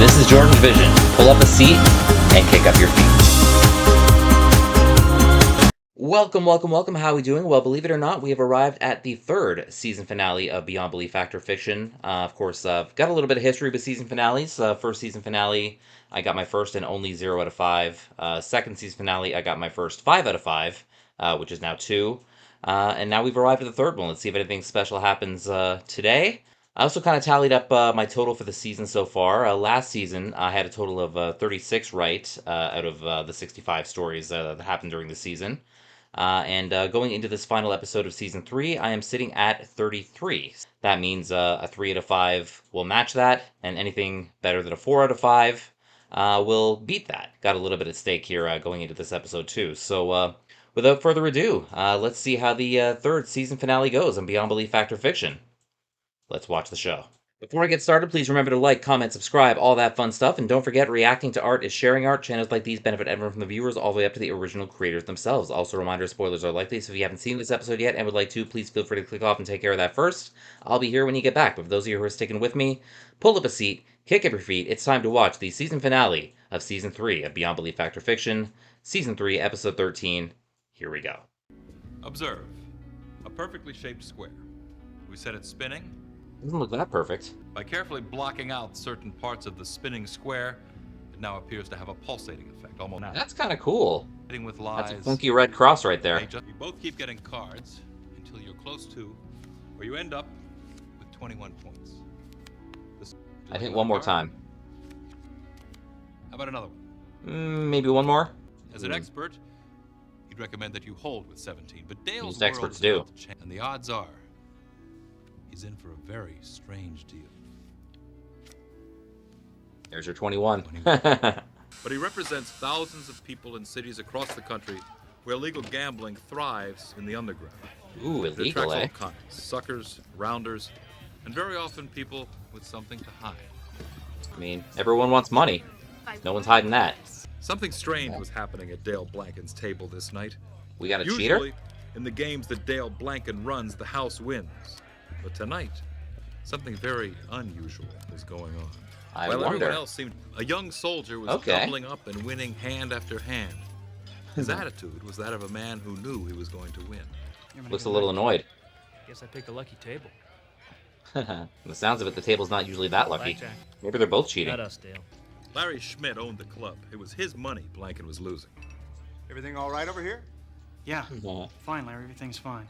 This is JordangeVision. Pull up a seat and kick up your feet. Welcome, welcome, welcome. How are we doing? Well, believe it or not, we have arrived at the third season finale of Beyond Belief Fact or Fiction. Of course, I've got a little bit of history with season finales. First season finale, I got my first and only 0 out of 5. Second season finale, I got my first 5 out of 5, which is now 2. And now we've arrived at the third one. Let's see if anything special happens today. I also kind of tallied up my total for the season so far. Last season, I had a total of 36 right out of the 65 stories that happened during the season. And going into this final episode of Season 3, I am sitting at 33. That means a 3 out of 5 will match that, and anything better than a 4 out of 5 will beat that. Got a little bit at stake here going into this episode too. So without further ado, let's see how the third season finale goes on Beyond Belief Fact or Fiction. Let's watch the show. Before I get started, please remember to like, comment, subscribe, all that fun stuff, and don't forget, reacting to art is sharing art. Channels like these benefit everyone from the viewers all the way up to the original creators themselves. Also, a reminder, spoilers are likely, so if you haven't seen this episode yet and would like to, please feel free to click off and take care of that first. I'll be here when you get back, but for those of you who are sticking with me, pull up a seat, kick up your feet. It's time to watch the season finale of Season 3 of Beyond Belief Fact or Fiction, Season 3, Episode 13. Here we go. Observe. A perfectly shaped square. We set it spinning. Doesn't look that perfect. By carefully blocking out certain parts of the spinning square, it now appears to have a pulsating effect, almost. That's kind of cool. With lies. That's a funky red cross right there. You both keep getting cards until you're close to, or you end up with 21 points. I think one more time. How about another one? Maybe one more? As an expert, you'd recommend that you hold with 17, but Dale's Most experts do. And the odds are, he's in for a very strange deal. There's your 21. But he represents thousands of people in cities across the country where illegal gambling thrives in the underground. Ooh, It illegal, attracts eh? all kinds, suckers, rounders, and very often people with something to hide. I mean, everyone wants money. No one's hiding that. Something strange was happening at Dale Blanken's table this night. We got a Usually, cheater? in the games that Dale Blanken runs, the house wins. But tonight, something very unusual was going on. I While wonder. everyone else seemed, a young soldier was doubling up and winning hand after hand. His attitude was that of a man who knew he was going to win. Looks a little annoyed. Guess I picked a lucky table. From the sounds of it, the table's not usually that lucky. Blackjack. Maybe they're both cheating. Not us, Dale. Larry Schmidt owned the club. It was his money Blanken was losing. Everything all right over here? Yeah, Yeah. fine, Larry. Everything's fine.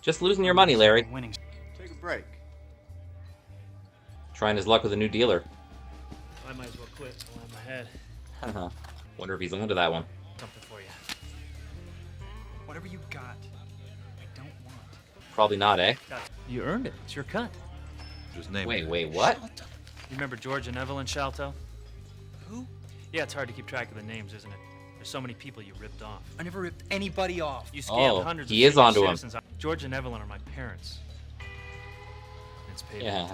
Just losing your money, Larry. Winning. Take a break. Trying his luck with a new dealer. I might as well quit while I'm ahead. Wonder if he's onto that one. Something for you. Whatever you got, I don't want. Probably not, eh? You earned it. It's your cut. Just name Wait, it. what? You remember George and Evelyn Shalto? Who? Yeah, it's hard to keep track of the names, isn't it? There's so many people you ripped off. I never ripped anybody off. You scammed Oh, hundreds he of is onto him. citizens. George and Evelyn are my parents. It's paid. Yeah.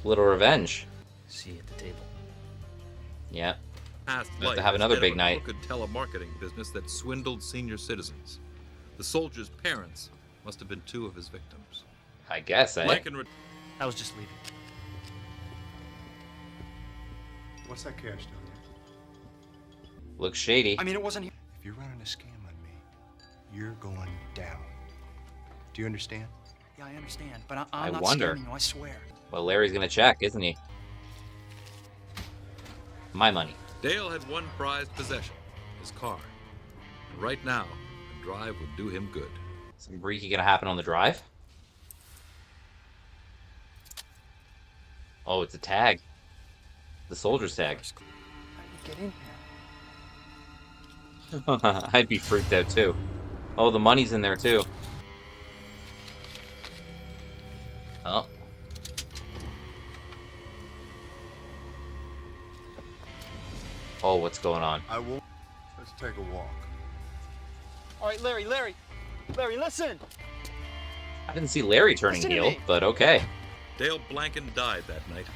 Little revenge. See you at the table. Yeah. Past Have to life have as another head big of a night. crooked telemarketing business that swindled senior citizens. The soldier's parents must have been 2 of his victims. I guess, eh? Blanken I was just leaving. What's that cash down there? Looks shady. I mean, it wasn't here. If you're running a scam on me, you're going down. Do you understand? Yeah, I understand, but I'm I not wonder. scamming you, I swear. Well, Larry's gonna check, isn't he? My money. Dale had one prized possession, his car. And right now, the drive would do him good. Some breaky gonna happen on the drive? Oh, it's a tag. The soldier's tag. How do you get in here? I'd be freaked out too. Oh, the money's in there too. Oh. Oh, what's going on? I won't. Let's take a walk. All right, Larry, listen! I didn't see Larry turning Listen to heel, me. but okay. Dale Blanken died that night.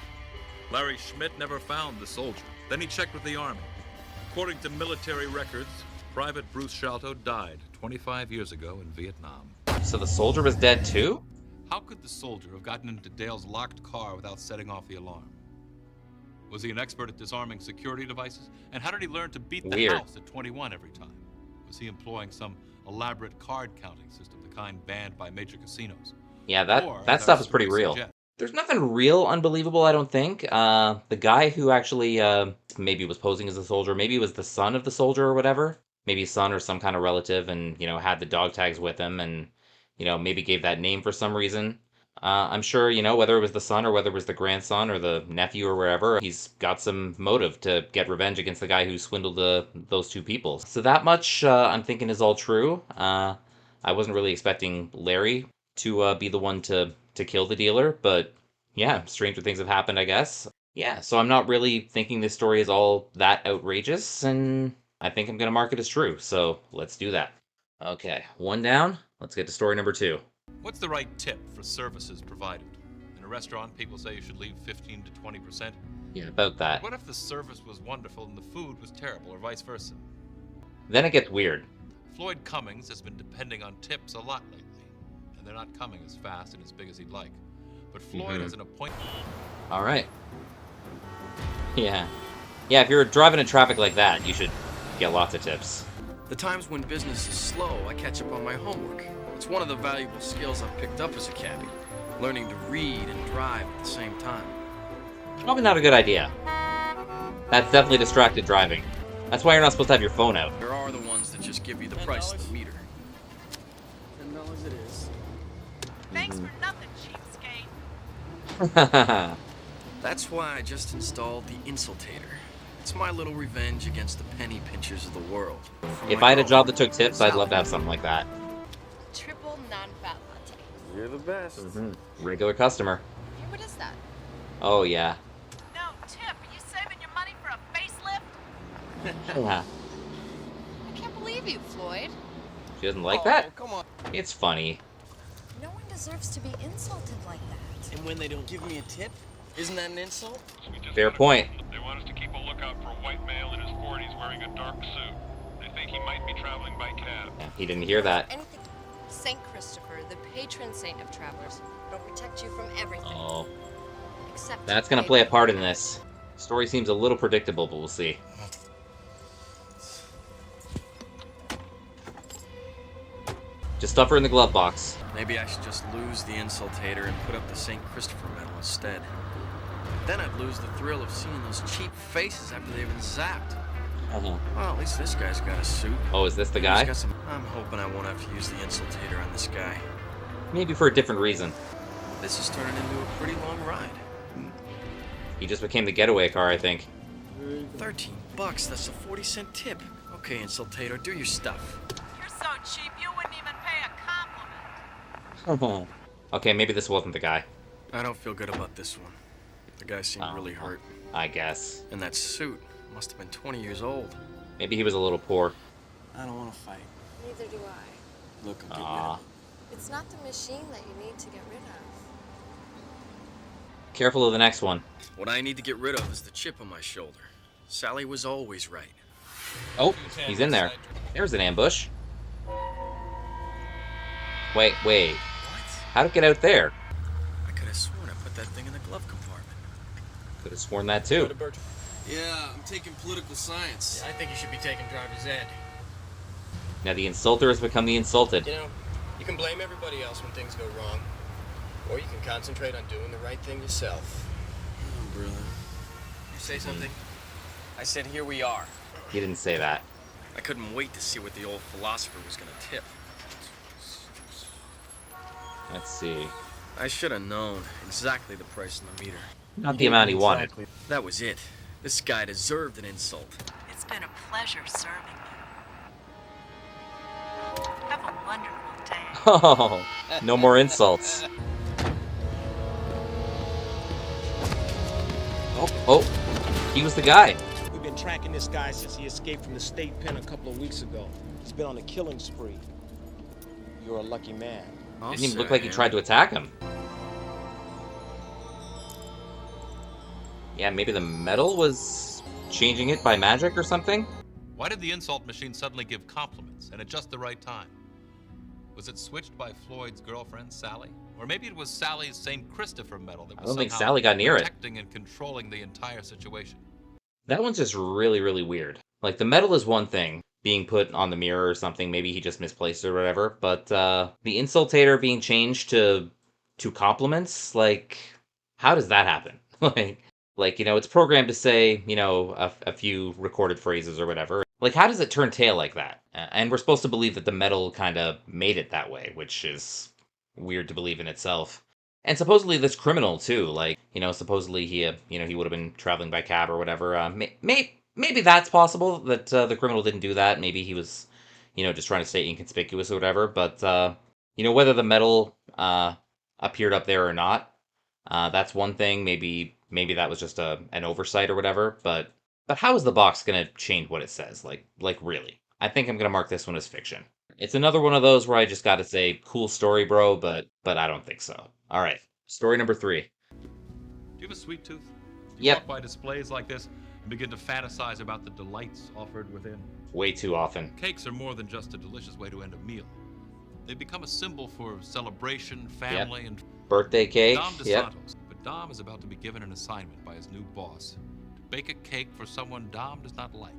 Larry Schmidt never found the soldier. Then he checked with the army. According to military records, Private Bruce Shalto died 25 years ago in Vietnam. So the soldier was dead too? How could the soldier have gotten into Dale's locked car without setting off the alarm? Was he an expert at disarming security devices? And how did he learn to beat the Weird. house at 21 every time? Was he employing some elaborate card counting system, the kind banned by major casinos? Yeah, Or, that as stuff our is pretty story real. suggests, There's nothing real unbelievable, I don't think. The guy who actually maybe was posing as a soldier, maybe was the son of the soldier or whatever. Maybe his son or some kind of relative, and had the dog tags with him, and maybe gave that name for some reason. I'm sure whether it was the son or whether it was the grandson or the nephew or wherever, he's got some motive to get revenge against the guy who swindled those two people. So that much I'm thinking is all true. I wasn't really expecting Larry to be the one to kill the dealer, but yeah, stranger things have happened, I guess. Yeah, so I'm not really thinking this story is all that outrageous, and I think I'm going to mark it as true, so let's do that. Okay, one down. Let's get to story number 2. what's the right tip for services provided? In a restaurant, people say you should leave 15 to 20%. Yeah, about that. What if the service was wonderful and the food was terrible, or vice versa? Then it gets weird. Floyd Cummings has been depending on tips a lot lately, and they're not coming as fast and as big as he'd like. But Floyd has an appointment. All right. Yeah. Yeah, if you're driving in traffic like that, you should get lots of tips. The times when business is slow, I catch up on my homework. It's one of the valuable skills I've picked up as a cabbie, learning to read and drive at the same time. Probably not a good idea. That's definitely distracted driving. That's why you're not supposed to have your phone out. There are the ones that just give you the price of the meter. $10 it is. Thanks for nothing, cheapskate. That's why I just installed the Insultator. It's my little revenge against the penny pinchers of the world. If I had a job that took tips, I'd love to have something like that. Triple non-fat latte. You're the best. Regular customer. Hey, what is that? Oh, yeah. No, Tip, are you saving your money for a facelift? Yeah. I can't believe you, Floyd. She doesn't like that? Come on. It's funny. No one deserves to be insulted like that. And when they don't give me a tip, isn't that an insult? Fair point. They want us to keep a lookout for a white male in his 40s wearing a dark suit. They think he might be traveling by cab. Yeah, he didn't hear that. Anything. Saint Christopher, the patron saint of travelers, will protect you from everything. Oh, Except that's gonna play a part in this. Story seems a little predictable, but we'll see. Just stuff her in the glove box. Maybe I should just lose the Insultator and put up the St. Christopher medal instead. Then I'd lose the thrill of seeing those cheap faces after they've been zapped. Uh-huh. Well, at least this guy's got a suit. Oh, is this the He's guy? got some... I'm hoping I won't have to use the Insultator on this guy. Maybe for a different reason. This is turning into a pretty long ride. He just became the getaway car, I think. $13, that's a 40-cent tip. Okay, Insultator, do your stuff. You're so cheap, you wouldn't even pay a compliment. Okay, maybe this wasn't the guy. I don't feel good about this one. The guy seemed really hurt. I guess. And that suit must have been 20 years old. Maybe he was a little poor. I don't want to fight. Neither do I. Look, I'm getting Aw. It's not the machine that you need to get rid of. Careful of the next one. What I need to get rid of is the chip on my shoulder. Sally was always right. Oh, he's in there. There's an ambush. Wait. What? How'd it get out there? I could have sworn I put that thing in the glove compartment. Could have sworn that too. Yeah, I'm taking political science. I think you should be taking driver's ed. Now the insulter has become the insulted. You know, you can blame everybody else when things go wrong. Or you can concentrate on doing the right thing yourself. Oh, brother. You say something? I said here we are. He didn't say that. I couldn't wait to see what the old philosopher was going to tip. Let's see. I should have known exactly the price on the meter. Not the amount he wanted. That was it. This guy deserved an insult. It's been a pleasure serving you. Have a wonderful day. Oh, no more insults. Oh, he was the guy. We've been tracking this guy since he escaped from the state pen a couple of weeks ago. He's been on a killing spree. You're a lucky man. Didn't even look like he tried to attack him. Yeah, maybe the metal was changing it by magic or something? Why did the insult machine suddenly give compliments and at just the right time? Was it switched by Floyd's girlfriend, Sally? Or maybe it was Sally's St. Christopher medal that I was don't think somehow Sally got near it. protecting and controlling the entire situation. That one's just really, really weird. Like, the medal is one thing, being put on the mirror or something, maybe he just misplaced it or whatever, but the insultator being changed to compliments, like, how does that happen? like, you know, it's programmed to say, you know, a few recorded phrases or whatever. Like, how does it turn tail like that? And we're supposed to believe that the medal kind of made it that way, which is weird to believe in itself. And supposedly this criminal too, like, you know, supposedly he, you know, he would have been traveling by cab or whatever. Maybe that's possible that the criminal didn't do that. Maybe he was, you know, just trying to stay inconspicuous or whatever. But you know, whether the medal appeared up there or not, that's one thing. Maybe that was just an oversight or whatever. But how is the box gonna change what it says? Like really? I think I'm gonna mark this one as fiction. It's another one of those where I just got to say, cool story, bro, but I don't think so. All right, story number 3. Do you have a sweet tooth? Do you Yep. walk by displays like this and begin to fantasize about the delights offered within? Way too often. Cakes are more than just a delicious way to end a meal. They become a symbol for celebration, family, and Birthday cake. Dom DeSantos. Yep. But Dom is about to be given an assignment by his new boss to bake a cake for someone Dom does not like.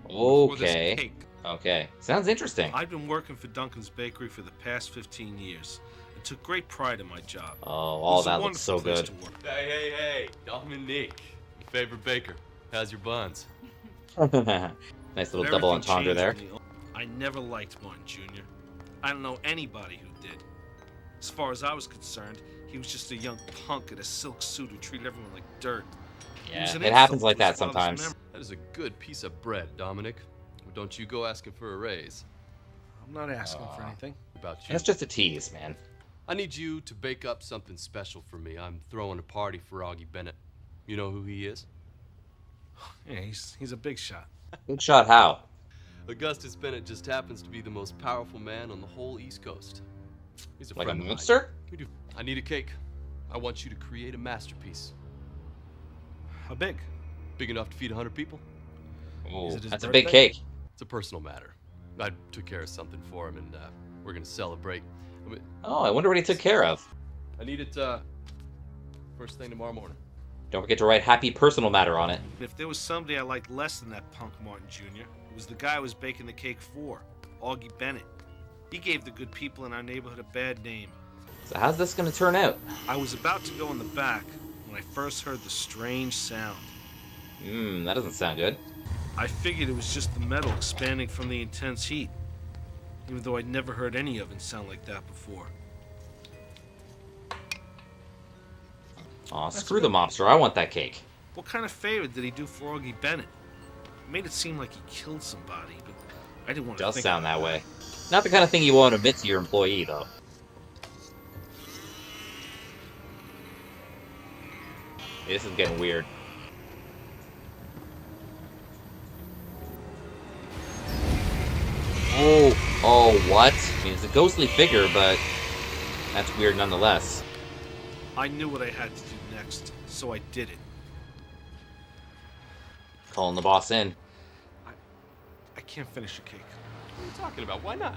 For this Okay. cake, Okay. Sounds interesting. I've been working for Duncan's Bakery for the past 15 years and took great pride in my job. Oh, all It was a that looks so wonderful place good. to work. Hey, Dominique. Your favorite baker. How's your buns? Nice little double Everything entendre there. changed when I never liked Martin Jr. I don't know anybody who did. As far as I was concerned, he was just a young punk in a silk suit who treated everyone like dirt. He Yeah, was an it happens insult like to his that father's sometimes. memory. That is a good piece of bread, Dominic. Don't you go asking for a raise. I'm not asking for anything. About you. That's just a tease, man. I need you to bake up something special for me. I'm throwing a party for Augie Bennett. You know who he is? Yeah, he's a big shot. Good shot, how? Augustus Bennett just happens to be the most powerful man on the whole East Coast. He's a Like a friend of mine. monster? I need a cake. I want you to create a masterpiece. How big? Big enough to feed 100 people? Oh, Is it his that's a big birthday? cake. It's a personal matter. I took care of something for him, and we're gonna celebrate. Oh, I wonder what he took care of. I need it first thing tomorrow morning. Don't forget to write happy personal matter on it. If there was somebody I liked less than that punk Martin Jr., it was the guy I was baking the cake for, Augie Bennett. He gave the good people in our neighborhood a bad name. So how's this gonna turn out? I was about to go in the back when I first heard the strange sound. That doesn't sound good. I figured it was just the metal expanding from the intense heat, even though I'd never heard any oven sound like that before. Aw, screw the mobster. I want that cake. What kind of favor did he do for Augie Bennett? It made it seem like he killed somebody, but I didn't want to Does think sound that way. Not the kind of thing you want to admit to your employee, though. This is getting weird. Oh, what? I mean, it's a ghostly figure, but that's weird nonetheless. I knew what I had to do next, so I did it. Calling the boss in. I can't finish a cake. What are you talking about? Why not?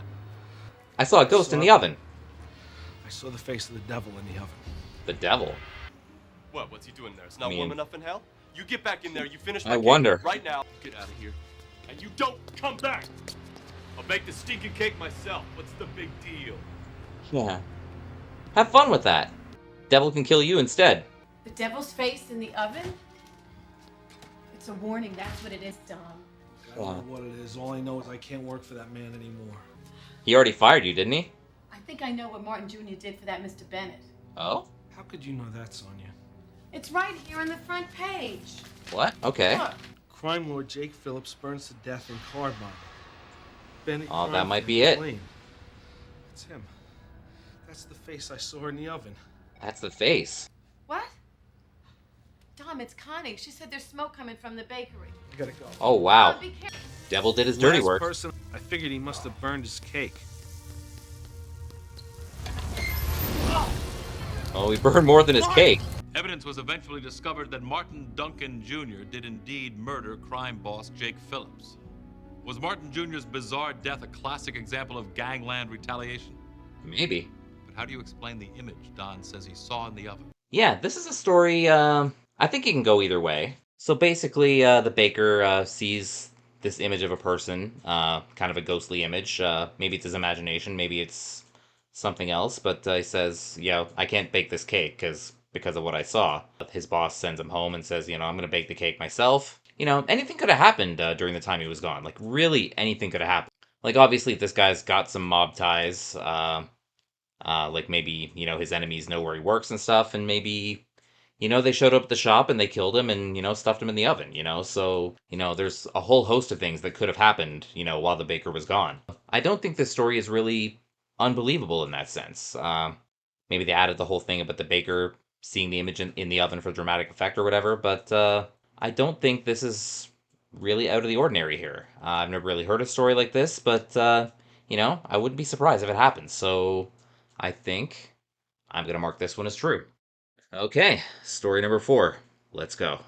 I saw a ghost in the oven. I saw the face of the devil in the oven. The devil? What? What's he doing there? It's not I mean- warm enough in hell? You get back in there. You finish my I cake wonder. right now. Get out of here. And you don't come back. I'll bake the stinking cake myself. What's the big deal? Yeah. Have fun with that. Devil can kill you instead. The devil's face in the oven? It's a warning, that's what it is, Dom. I don't know what it is. All I know is I can't work for that man anymore. He already fired you, didn't he? I think I know what Martin Jr. did for that Mr. Bennett. Oh? How could you know that, Sonia? It's right here on the front page. What? Okay. Look. Crime lord Jake Phillips burns to death in Carbine. Bennett Oh, that crime might fan be it. flame. It's him. That's the face I saw in the oven. That's the face. What? Dom, it's Connie. She said there's smoke coming from the bakery. I gotta go. Oh, wow. Dom, be careful. Devil did his dirty Last work. person, I figured he must have burned his cake. Oh, he burned more than his cake. Evidence was eventually discovered that Martin Duncan Jr. did indeed murder crime boss Jake Phillips. Was Martin Jr.'s bizarre death a classic example of gangland retaliation? Maybe. But how do you explain the image Don says he saw in the oven? Yeah, this is a story, I think it can go either way. So basically, the baker sees this image of a person, kind of a ghostly image. Maybe it's his imagination, maybe it's something else, but he says, yeah, I can't bake this cake because of what I saw. His boss sends him home and says, I'm going to bake the cake myself. Anything could have happened during the time he was gone. Like, really, anything could have happened. Like, obviously, if this guy's got some mob ties, like maybe, his enemies know where he works and stuff, and maybe, they showed up at the shop and they killed him and, stuffed him in the oven, So, there's a whole host of things that could have happened, while the baker was gone. I don't think this story is really unbelievable in that sense. Maybe they added the whole thing about the baker seeing the image in the oven for dramatic effect or whatever, but I don't think this is really out of the ordinary here. I've never really heard a story like this, but, I wouldn't be surprised if it happens, so I think I'm going to mark this one as true. Okay, story number 4. Let's go.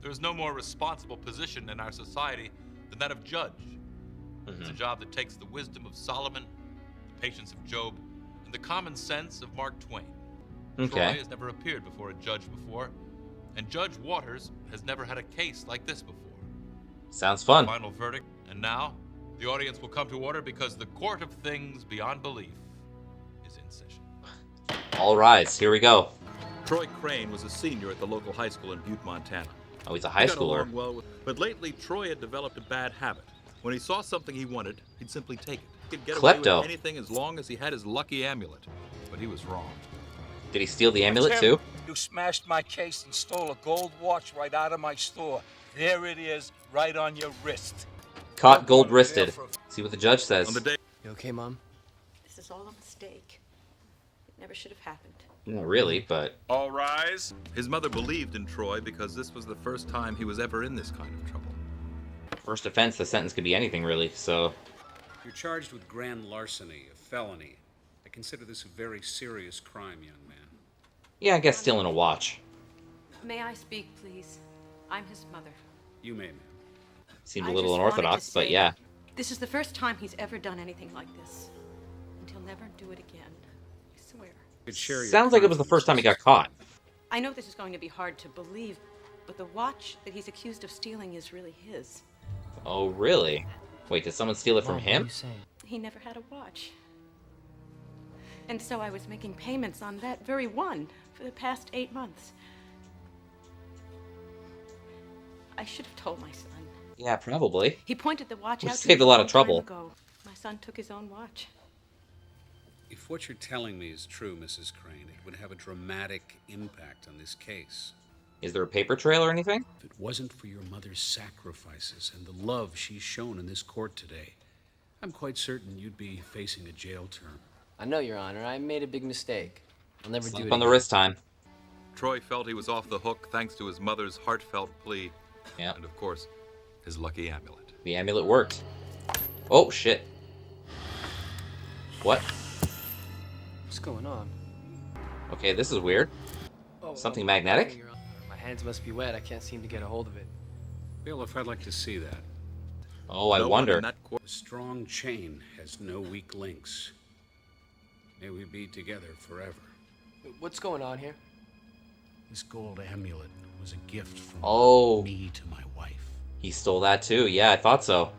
There's no more responsible position in our society than that of judge. It's a job that takes the wisdom of Solomon, the patience of Job, and the common sense of Mark Twain. Okay. Troy has never appeared before a judge before, and Judge Waters has never had a case like this before. Sounds fun. Final verdict, and now the audience will come to order because the court of things beyond belief is in session. All rise, here we go. Troy Crane was a senior at the local high school in Butte, Montana. Oh, he's a high schooler. Got along well but lately Troy had developed a bad habit. When he saw something he wanted, he'd simply take it. He could get away Klepto. with anything as long as he had his lucky amulet. But he was wrong. Did he steal the amulet too? You smashed my case and stole a gold watch right out of my store. There it is, right on your wrist. Caught gold-wristed. See what the judge says. You okay, Mom? This is all a mistake. It never should have happened. Not really, but... All rise. His mother believed in Troy because this was the first time he was ever in this kind of trouble. First offense, the sentence could be anything, really, so... You're charged with grand larceny, a felony. I consider this a very serious crime, young man. Yeah, I guess stealing a watch. May I speak, please? I'm his mother. You may, ma'am. Seemed a little unorthodox, but yeah. This is the first time he's ever done anything like this. And he'll never do it again. I swear. Sounds like it was the first time he got caught. I know this is going to be hard to believe, but the watch that he's accused of stealing is really his. Oh, really? Wait, did someone steal it from him? He never had a watch. And so I was making payments on that very one for the past 8 months. I should have told my son. Yeah, probably. He pointed the watch out to saved me a lot of long trouble. time ago. My son took his own watch. If what you're telling me is true, Mrs. Crane, it would have a dramatic impact on this case. Is there a paper trail or anything? If it wasn't for your mother's sacrifices and the love she's shown in this court today, I'm quite certain you'd be facing a jail term. I know, Your Honor. I made a big mistake. I'll never do it Slap on the again. wrist time. Troy felt he was off the hook thanks to his mother's heartfelt plea. Yeah. And of course, his lucky amulet. The amulet worked. Oh, shit. What? What's going on? Okay, this is weird. Something magnetic? Your Honor. My hands must be wet. I can't seem to get a hold of it. Bill, if I'd like to see that. Oh, I wonder. A strong chain has no weak links. May we be together forever. What's going on here? This gold amulet was a gift from me to my wife. He stole that too. Yeah, I thought so.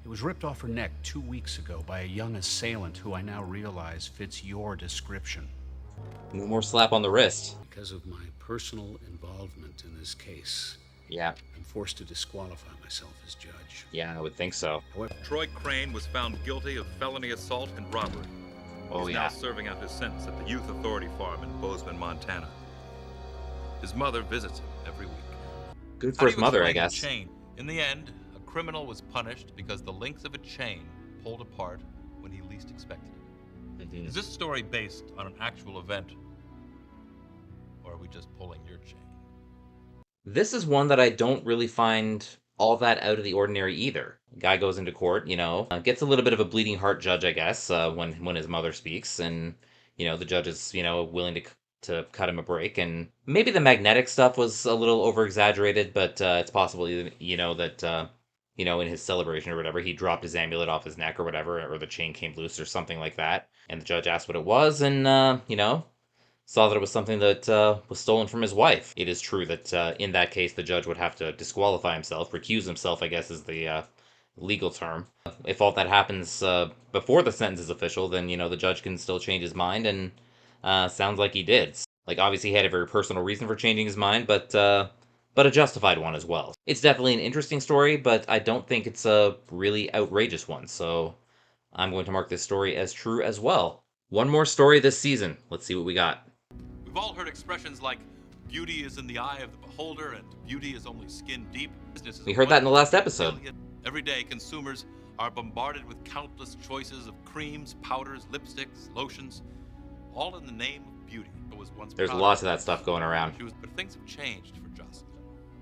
It was ripped off her neck 2 weeks ago by a young assailant who I now realize fits your description. No more slap on the wrist. Because of my personal involvement in this case, Yeah. I'm forced to disqualify myself as judge. Yeah, I would think so. Troy Crane was found guilty of felony assault and robbery. Oh, He's yeah. now serving out his sentence at the Youth Authority Farm in Bozeman, Montana. His mother visits him every week. Good How for do his you mother, I explain the guess. chain? In the end, a criminal was punished because the links of a chain pulled apart when he least expected it. Mm-hmm. Is this story based on an actual event? Or are we just pulling your chain? This is one that I don't really find all that out of the ordinary either. Guy goes into court, gets a little bit of a bleeding heart judge, I guess, when his mother speaks, and the judge is willing to cut him a break, and maybe the magnetic stuff was a little over exaggerated, but it's possible that you know, in his celebration or whatever, he dropped his amulet off his neck or whatever, or the chain came loose or something like that. And the judge asked what it was, and, you know, saw that it was something that was stolen from his wife. It is true that in that case, the judge would have to disqualify himself, recuse himself, I guess is the legal term. If all that happens before the sentence is official, then, you know, the judge can still change his mind, and sounds like he did. Like, obviously he had a very personal reason for changing his mind, but a justified one as well. It's definitely an interesting story, but I don't think it's a really outrageous one, so I'm going to mark this story as true as well. One more story this season. Let's see what we got. We've all heard expressions like, beauty is in the eye of the beholder, and beauty is only skin deep. We heard that in the last episode. Every day, consumers are bombarded with countless choices of creams, powders, lipsticks, lotions, all in the name of beauty. It was once There's lots of that stuff going around. But things have changed for Jocelyn.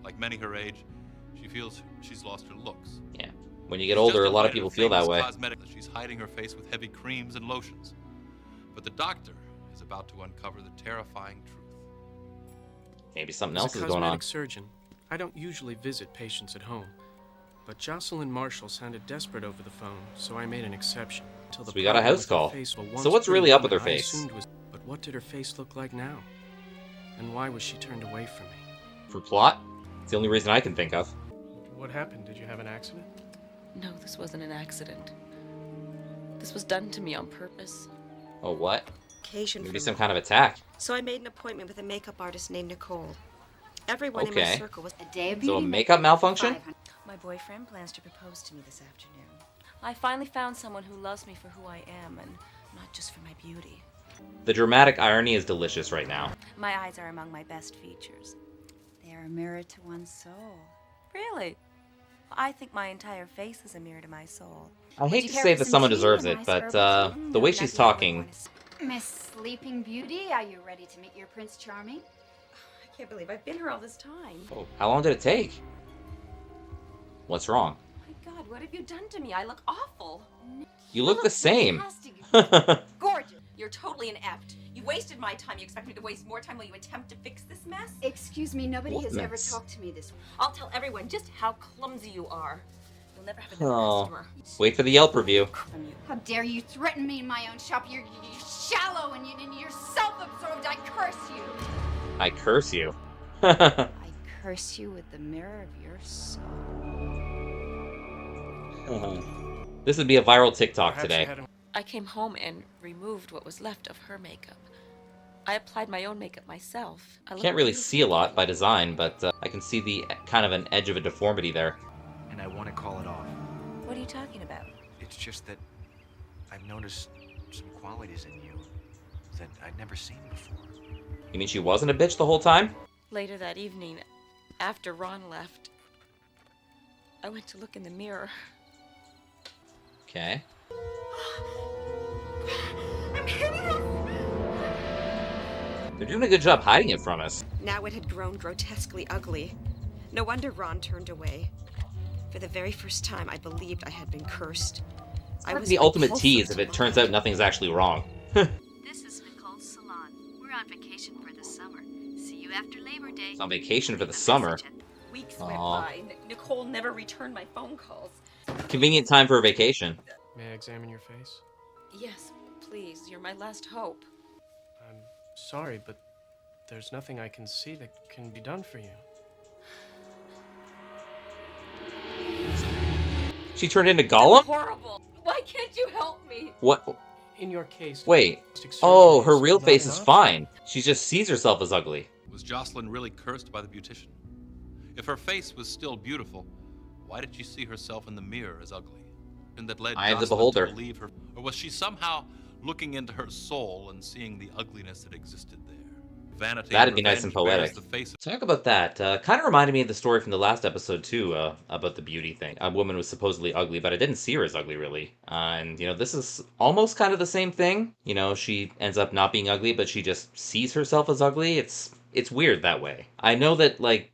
Like many her age, she feels she's lost her looks. Yeah. When you get older, a lot of people feel that way. She's hiding her face with heavy creams and lotions. But the doctor is about to uncover the terrifying truth. Maybe something else is As a going on. cosmetic surgeon, I don't usually visit patients at home. But Jocelyn Marshall sounded desperate over the phone, so I made an exception. So we got a house call. So what's really up with her face? But what did her face look like now? And why was she turned away from me? For plot? It's the only reason I can think of. What happened? Did you have an accident? No, this wasn't an accident. This was done to me on purpose. Oh, what? Occasion Maybe for some me. kind of attack. So I made an appointment with a makeup artist named Nicole. Everyone in my Okay. circle was A day of So a beauty makeup malfunction? My boyfriend plans to propose to me this afternoon. I finally found someone who loves me for who I am and not just for my beauty. The dramatic irony is delicious right now. My eyes are among my best features. They are a mirror to one's soul. Really? I think my entire face is a mirror to my soul. I hate to say that someone deserves it, but the way she's talking... Miss Sleeping Beauty, are you ready to meet your Prince Charming? I can't believe I've been here all this time. Oh, how long did it take? What's wrong? My God, what have you done to me? I look awful. You look the same. Gorgeous. You're totally inept. You wasted my time. You expect me to waste more time while you attempt to fix this mess? Excuse me, nobody What has ever mess? talked to me this way. I'll tell everyone just how clumsy you are. You'll never have another Oh, customer. wait for the Yelp review. How dare you threaten me in my own shop? You're shallow and you're self-absorbed. I curse you. I curse you. I curse you with the mirror of your soul. This would be a viral TikTok today. I came home and removed what was left of her makeup. I applied my own makeup myself. I Can't really see a lot by design, but I can see the kind of an edge of a deformity there. And I want to call it off. What are you talking about? It's just that I've noticed some qualities in you that I'd never seen before. You mean she wasn't a bitch the whole time? Later that evening, after Ron left, I went to look in the mirror. Okay. They're doing a good job hiding it from us. Now it had grown grotesquely ugly. No wonder Ron turned away. For the very first time, I believed I had been cursed. I was The ultimate repulsive tease if to it turns out nothing's actually wrong. This is Nicole's salon. We're on vacation for the summer. See you after Labor Day. It's on vacation for the summer. Weeks went Aw. by. Nicole never returned my phone calls. Convenient time for a vacation. May I examine your face? Yes, please. You're my last hope. I'm sorry, but there's nothing I can see that can be done for you. She turned into Gollum? Horrible. Why can't you help me? What? In your case... Wait. Oh, her real face is fine. She just sees herself as ugly. Was Jocelyn really cursed by the beautician? If her face was still beautiful, why did she see herself in the mirror as ugly? And that led Eye of the Jocelyn beholder. to believe her, or was she somehow looking into her soul and seeing the ugliness that existed there? Vanity. That'd be revenge nice and bears poetic. the face of- Talk about that. Kind of reminded me of the story from the last episode too, about the beauty thing. A woman was supposedly ugly, but I didn't see her as ugly really. And you know, this is almost kind of the same thing. You know, she ends up not being ugly, but she just sees herself as ugly. It's weird that way. I know that like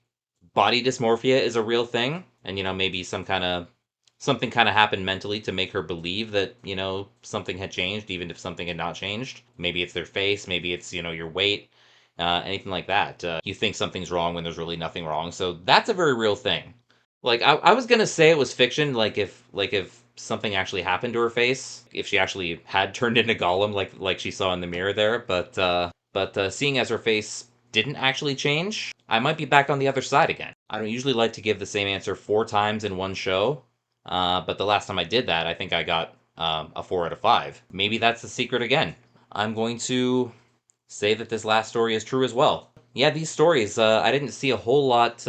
body dysmorphia is a real thing, and you know, maybe something kind of happened mentally to make her believe that, you know, something had changed, even if something had not changed. Maybe it's their face, maybe it's, you know, your weight. Anything like that. You think something's wrong when there's really nothing wrong. So that's a very real thing. Like, I was gonna say it was fiction, like if something actually happened to her face, if she actually had turned into Gollum, like she saw in the mirror there, but seeing as her face didn't actually change, I might be back on the other side again. I don't usually like to give the same answer 4 times in one show, but the last time I did that, I think I got a 4 out of 5. Maybe that's the secret again. I'm going to say that this last story is true as well. Yeah, these stories, I didn't see a whole lot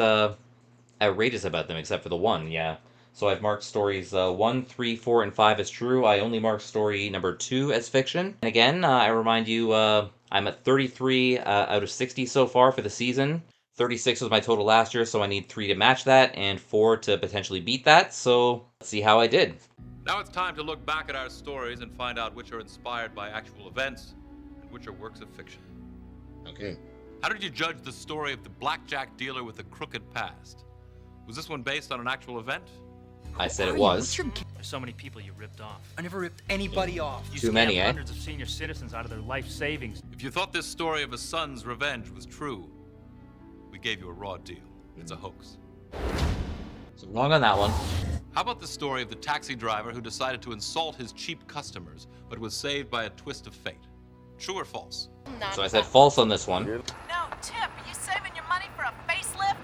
outrageous about them except for the one, yeah. So I've marked stories 1, 3, 4, and 5 as true. I only marked story number 2 as fiction. And again, I remind you, I'm at 33 out of 60 so far for the season. 36 was my total last year, so I need 3 to match that, and 4 to potentially beat that, so let's see how I did. Now it's time to look back at our stories and find out which are inspired by actual events and which are works of fiction. Okay. How did you judge the story of the blackjack dealer with a crooked past? Was this one based on an actual event? I said it was. There's so many people you ripped off. I never ripped anybody off. You Too many, scammed eh? hundreds of senior citizens out of their life savings. If you thought this story of a son's revenge was true, we gave you a raw deal. It's a hoax. So wrong on that one. How about the story of the taxi driver who decided to insult his cheap customers, but was saved by a twist of fate? True or false? So I said false on this one. No, Tip, are you saving your money for a facelift?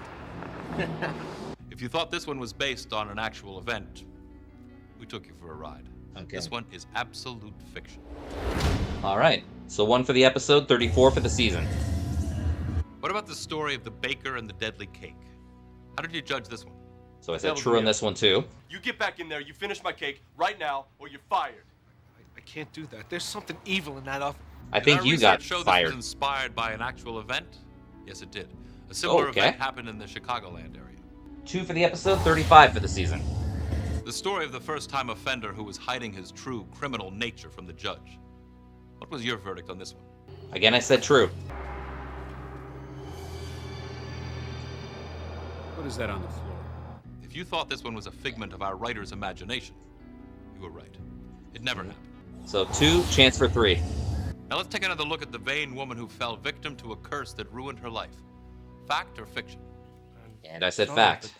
If you thought this one was based on an actual event, we took you for a ride. Okay. This one is absolute fiction. All right. So 1 for the episode, 34 for the season. What about the story of the baker and the deadly cake? How did you judge this one? So I said true on this one too. You get back in there, you finish my cake right now, or you're fired. I can't do that. There's something evil in that oven. I think Did you our got research show fired. This was inspired by an actual event? Yes, it did. A similar Okay. event happened in the Chicagoland area. 2 for the episode, 35 for the season. The story of the first-time offender who was hiding his true criminal nature from the judge. What was your verdict on this one? Again, I said true. What is that on the floor? If you thought this one was a figment of our writer's imagination, you were right. It never happened. So 2, chance for 3. Now let's take another look at the vain woman who fell victim to a curse that ruined her life. Fact or fiction? And I said fact.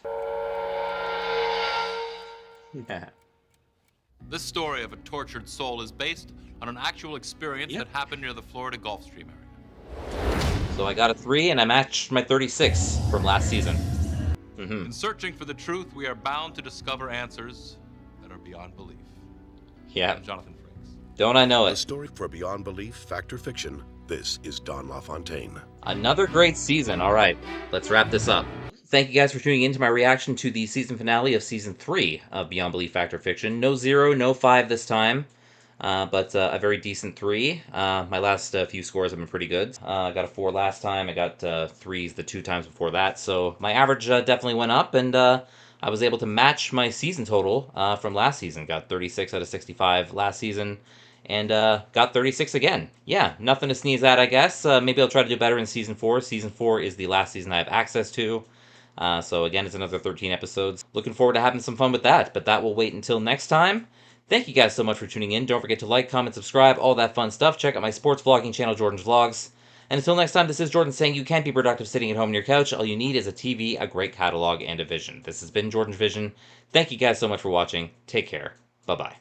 Yeah. This story of a tortured soul is based on an actual experience that happened near the Florida Gulf Stream area. So I got a 3, and I matched my 36 from last season. In searching for the truth, we are bound to discover answers that are beyond belief. Yeah. I'm Jonathan Frakes. Don't I know A it? story for beyond belief, fact or fiction. This is Don LaFontaine. Another great season. All right, let's wrap this up. Thank you guys for tuning in to my reaction to the season finale of Season 3 of Beyond Belief Fact or Fiction. No 0, no 5 this time, but a very decent 3. My last few scores have been pretty good. I got a 4 last time. I got 3s the 2 times before that, so my average definitely went up, and I was able to match my season total from last season. Got 36 out of 65 last season, and got 36 again. Yeah, nothing to sneeze at, I guess. Maybe I'll try to do better in Season 4. Season 4 is the last season I have access to. So again, it's another 13 episodes. Looking forward to having some fun with that, but that will wait until next time. Thank you guys so much for tuning in. Don't forget to like, comment, subscribe, all that fun stuff. Check out my sports vlogging channel, Jordan's Vlogs. And until next time, this is Jordan saying you can't be productive sitting at home on your couch. All you need is a TV, a great catalog, and a vision. This has been JordangeVision. Thank you guys so much for watching. Take care. Bye-bye.